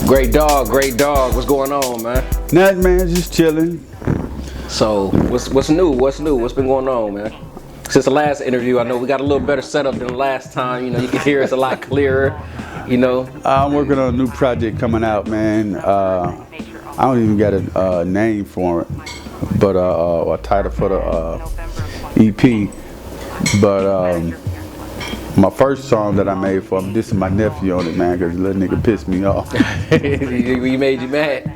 Great dog, what's going on, man? Nothing, man, just chilling. So, what's new? What's been going on, man? Since the last interview, I know we got a little better setup than the last time. You know, you can hear us a lot clearer. You know, I'm working on a new project coming out, man. I don't even got a name for it, but a title for the EP. But my first song that I made for him, this is my nephew on it, man, because the little nigga pissed me off. He made you mad?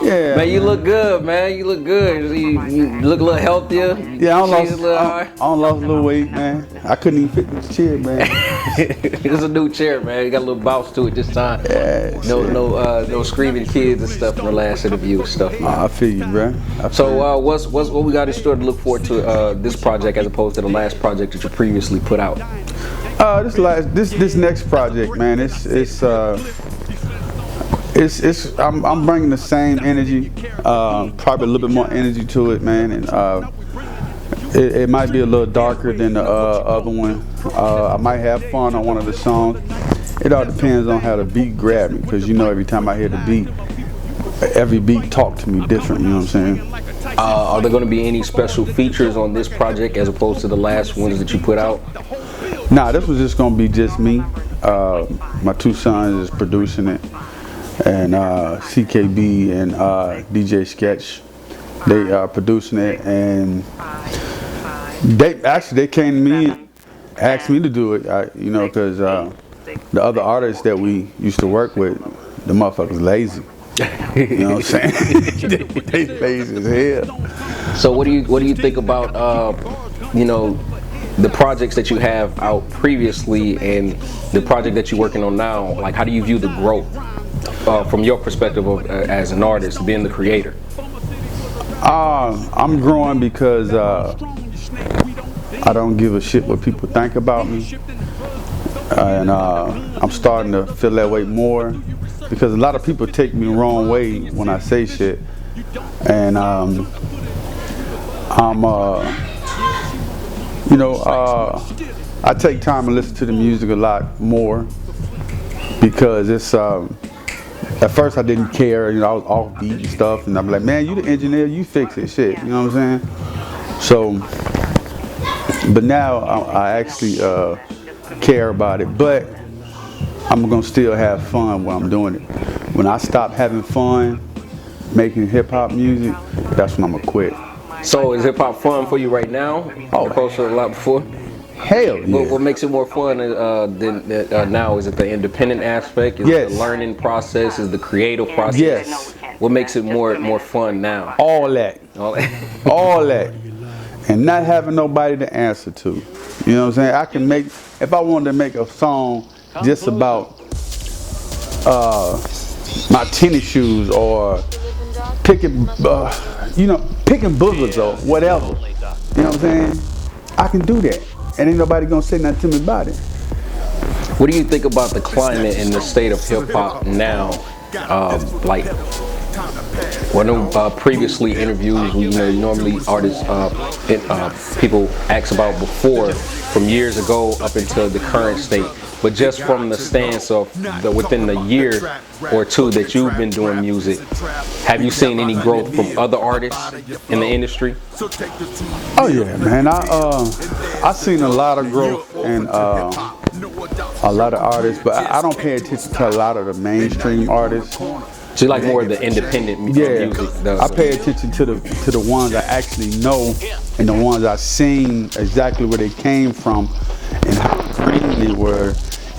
Yeah. Man, you look good, man. You look good. You look a little healthier. Yeah, I lost a little weight, man. I couldn't even fit in this chair, man. It's a new chair, man. You got a little bounce to it this time. Yeah. No screaming kids and stuff from the last interview and stuff. I feel you, bro. So what we got in store to look forward to this project as opposed to the last project that you previously put out? This next project, man. I'm bringing the same energy, probably a little bit more energy to it, man, and it might be a little darker than the other one. I might have fun on one of the songs. It all depends on how the beat grab me, because you know every time I hear the beat, every beat talk to me different. You know what I'm saying? Are there going to be any special features on this project as opposed to the last ones that you put out? Nah, this was just gonna be just me. My two sons is producing it, and CKB and DJ Sketch, they are producing it, and they came to me and asked me to do it. You know, because the other artists that we used to work with, the motherfuckers lazy. You know what I'm saying? they lazy as hell. So what do you think about you know, the projects that you have out previously and the project that you're working on now? Like, how do you view the growth from your perspective of, as an artist, being the creator? I'm growing because I don't give a shit what people think about me, and I'm starting to feel that way more, because a lot of people take me the wrong way when I say shit, and you know, I take time to listen to the music a lot more, because it's at first I didn't care, you know, I was off beat and stuff, and I'm like, man, you the engineer, you fix it, shit, you know what I'm saying? So, but now I actually care about it, but I'm gonna still have fun while I'm doing it. When I stop having fun making hip hop music, that's when I'm gonna quit. So is hip hop fun for you right now? Opposed to a lot before? Hell yeah. What makes it more fun than now? Is it the independent aspect? Is it the learning process? Is the creative process? Yes. What makes it more fun now? All that. All that. And not having nobody to answer to. You know what I'm saying? I can make, if I wanted to make a song just about my tennis shoes, or picking boogers or whatever. You know what I'm saying? I can do that. And ain't nobody gonna say nothing to me about it. What do you think about the climate and the state of hip hop now? Like, previously interviews, you know, normally artists, people ask about before, from years ago up until the current state. But just from the stance of within the year or two that you've been doing music, have you seen any growth from other artists in the industry? Oh yeah, man. I seen a lot of growth in a lot of artists, but I don't pay attention to a lot of the mainstream artists. So you like more of the independent music? I pay attention to the ones I actually know, and the ones I seen exactly where they came from, and how green they were,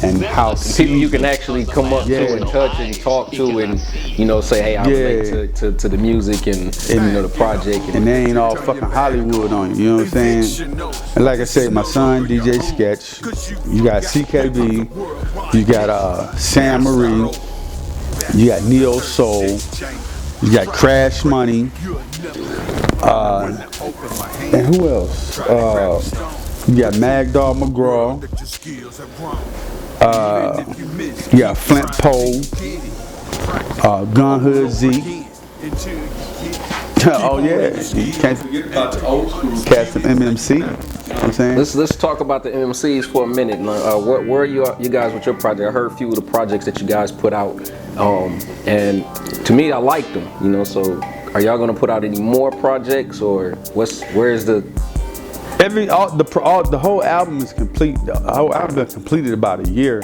and how people you can actually come up to and touch and talk to, and you know, say, hey, I relate to the music and you know, the project, and they ain't all fucking Hollywood on you. You know what I'm saying? And like I said, my son DJ Sketch, you got CKB, you got Sam Marie, you got Neo Soul, you got Crash Money, and who else? You got Mag Dog McGraw, Yeah, Flint Pole, Gun Hood Zeke. Oh yeah, you can't forget about the old school cast of MMC. You know what I'm saying? Let's talk about the MMCs for a minute. Where are you guys with your project? I heard a few of the projects that you guys put out, and to me, I liked them. You know, so are y'all gonna put out any more projects, or where's the? The whole album is complete. The whole album is completed about a year,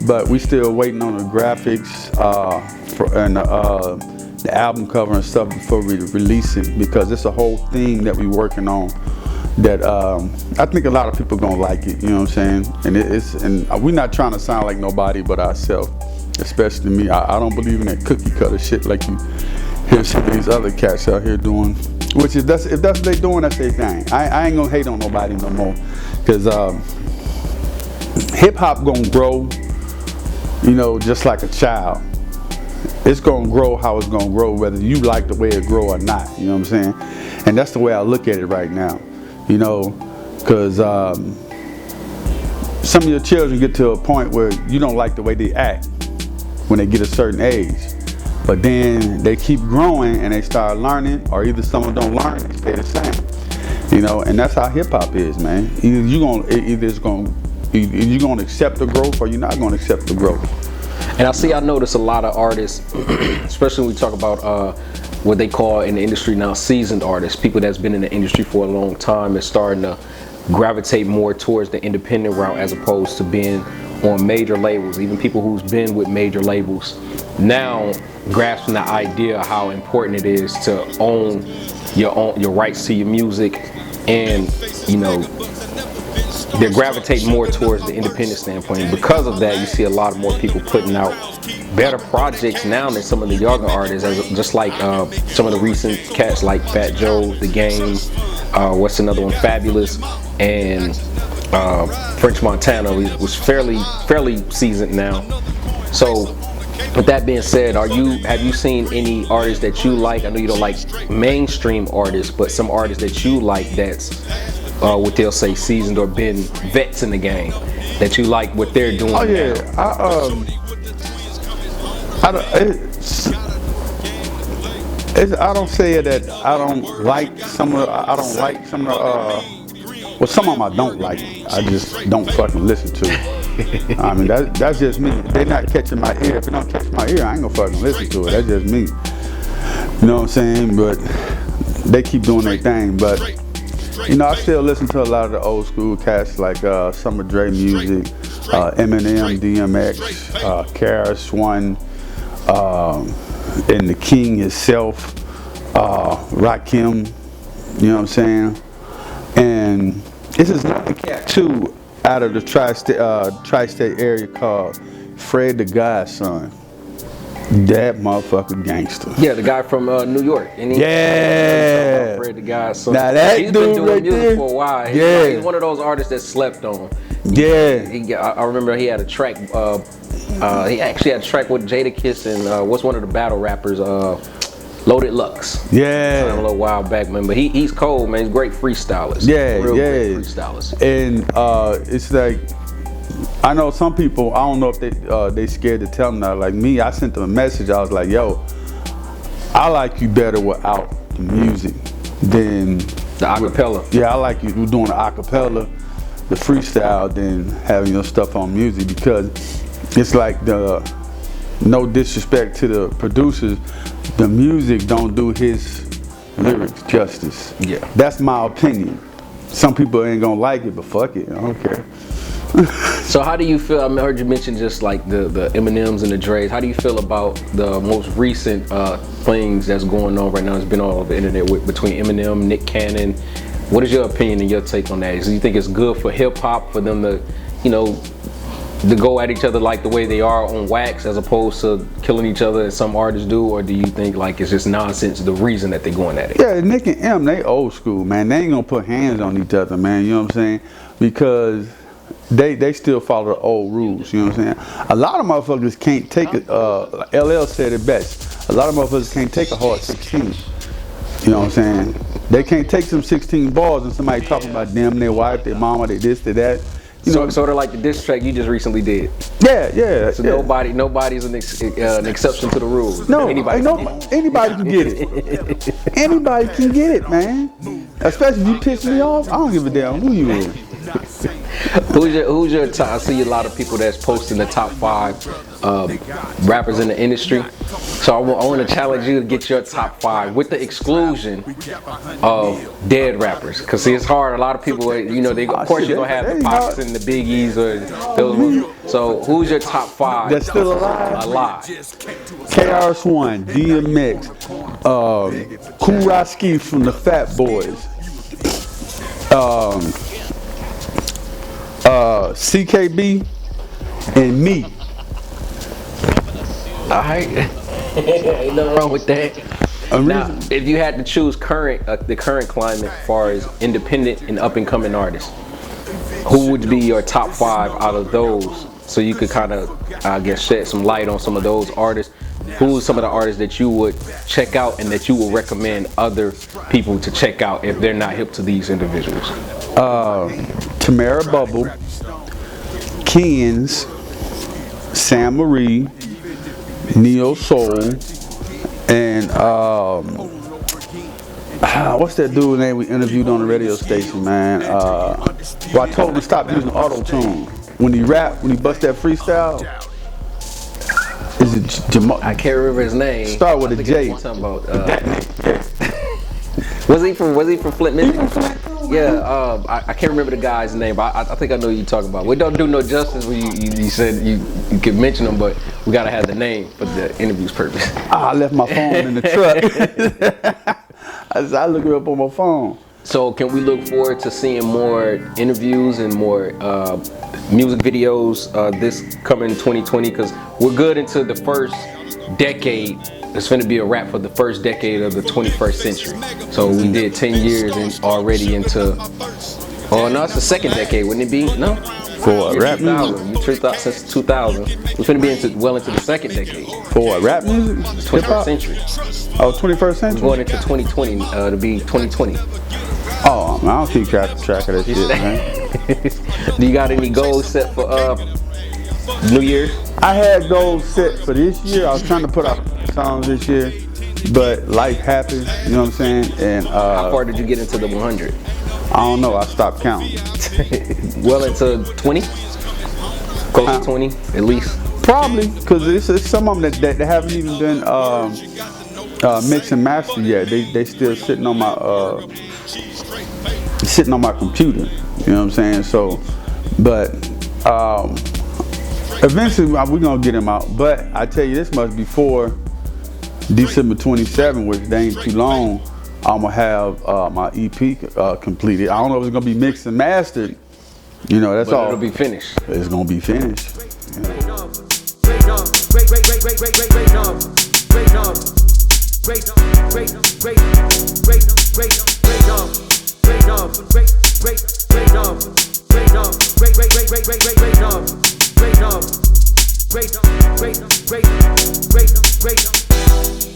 but we still waiting on the graphics and the album cover and stuff before we release it, because it's a whole theme that we're working on that I think a lot of people gonna like it. You know what I'm saying? And we're not trying to sound like nobody but ourselves, especially me. I don't believe in that cookie cutter shit like you hear some of these other cats out here doing. Which if that's what they doing, that's their thing. I ain't gonna hate on nobody no more, because hip hop gonna grow, you know, just like a child. It's gonna grow how it's gonna grow, whether you like the way it grow or not. You know what I'm saying? And that's the way I look at it right now. You know, because some of your children get to a point where you don't like the way they act when they get a certain age. But then they keep growing and they start learning, or either some of them don't learn, they stay the same. You know, and that's how hip hop is, man. Either you're gonna accept the growth, or you're not gonna accept the growth. And I notice a lot of artists, especially when we talk about what they call in the industry now seasoned artists, people that's been in the industry for a long time, is starting to gravitate more towards the independent route as opposed to being on major labels. Even people who's been with major labels now grasping the idea of how important it is to own your rights to your music, and you know, they're gravitating more towards the independent standpoint. And because of that, you see a lot more people putting out better projects now than some of the younger artists, just like some of the recent cats like Fat Joe, The Game, what's another one, Fabulous, and French Montana was fairly seasoned now. So with that being said, have you seen any artists that you like? I know you don't like mainstream artists, but some artists that you like that's what they'll say seasoned or been vets in the game, that you like what they're doing. Oh yeah, I don't say that I don't like some of well, some of them I don't like. I just don't fucking listen to it. I mean, that's just me. They're not catching my ear. If it don't catch my ear, I ain't gonna fucking listen to it. That's just me. You know what I'm saying? But they keep doing their thing. But you know, I still listen to a lot of the old school cats like some of Dre music, Eminem, DMX, KRS One, and the King himself, Rakim. You know what I'm saying? And this is another cat too out of the tri-state area called Fred the Godson. That motherfucker gangster. Yeah, the guy from New York. Yeah. Fred the Godson. Now that he's dude been doing right music there, for a while. He's one of those artists that slept on. Yeah. I remember he had a track. He actually had a track with Jadakiss and what's one of the battle rappers, Loaded Lux. Yeah. A little while back, man. But he's cold, man. He's a great freestylist. Yeah, Great freestylist. And it's like, I know some people, I don't know if they scared to tell them that. Like me, I sent them a message. I was like, yo, I like you better without the music than the acapella. Yeah, I like you doing the acapella, the freestyle, than having your stuff on music, because it's like no disrespect to the producers, the music don't do his lyrics justice. Yeah. That's my opinion. Some people ain't gonna like it, but fuck it, I don't care. So how do you feel? I heard you mention just like the Eminems and the Dre's. How do you feel about the most recent things that's going on right now? It's been all over the internet between Eminem, Nick Cannon. What is your opinion and your take on that? Do you think it's good for hip hop for them to, you know, to go at each other like the way they are on wax, as opposed to killing each other as some artists do? Or do you think like it's just nonsense, the reason that they're going at it? Yeah, Nick and M, they old school, man. They ain't gonna put hands on each other, man. You know what I'm saying? Because they still follow the old rules. You know what I'm saying? A lot of motherfuckers can't take it. LL said it best. A lot of motherfuckers can't take a hard 16. You know what I'm saying? They can't take some 16 balls and somebody talking about them, their wife, their mama, their this, their that. Sort of like the diss track you just recently did. Yeah. So nobody's an exception to the rules. No, anybody can get it. Anybody can get it, man. Especially if you piss me off, I don't give a damn who you is. Who's your top? I see a lot of people that's posting the top 5 rappers in the industry. So I want to challenge you to get your top 5 with the exclusion of dead rappers. Cause see, it's hard. A lot of people, of course you're gonna have the Pops and the Biggies or those ones. So who's your top 5 that's still alive? KRS-One, DMX, Kool Raski from the Fat Boys, CKB, and me. Alright. Ain't nothing wrong with that. Now, if you had to choose the current climate as far as independent and up and coming artists, who would be your top 5 out of those? So you could kind of, I guess, shed some light on some of those artists. Who's some of the artists that you would check out and that you would recommend other people to check out if they're not hip to these individuals? Tamara Bubble, Kens, Sam Marie, Neo Soul, and what's that dude's name we interviewed on the radio station, man? Well, I told him to stop using auto-tune. When he bust that freestyle, is it Jamal? I can't remember his name. Start with a J. Talking about, was he from Flint, Michigan? Yeah, I can't remember the guy's name, but I think I know who you're talking about. We don't do no justice when you said you could mention him, but we gotta have the name for the interview's purpose. I left my phone in the truck. I look it up on my phone. So can we look forward to seeing more interviews and more music videos this coming 2020? Because we're good into the first decade. It's going to be a wrap for the first decade of the 21st century. So we did 10 years and already into, no, it's the second decade, wouldn't it be? No? For rap music? You tripped out since 2000. We're going to be well into the second decade. For rap music? 21st century. Oh, 21st century? We're going into 2020, to be 2020. Oh, man, I don't keep track of that shit, man. Do you got any goals set for New Year's? I had goals set for this year. I was trying to put out songs this year, but life happens, you know what I'm saying? And how far did you get into the 100? I don't know, I stopped counting. Well into 20? Close to 20, at least? Probably, because it's some of them that haven't even been mixed and mastered yet. They still sitting on my computer, you know what I'm saying? So, but eventually we're gonna get them out. But I tell you, this must be before December 27, which they ain't too long. I'm gonna have my EP completed. I don't know if it's gonna be mixed and mastered. You know, that's all. It'll be finished. It's gonna be finished. Great.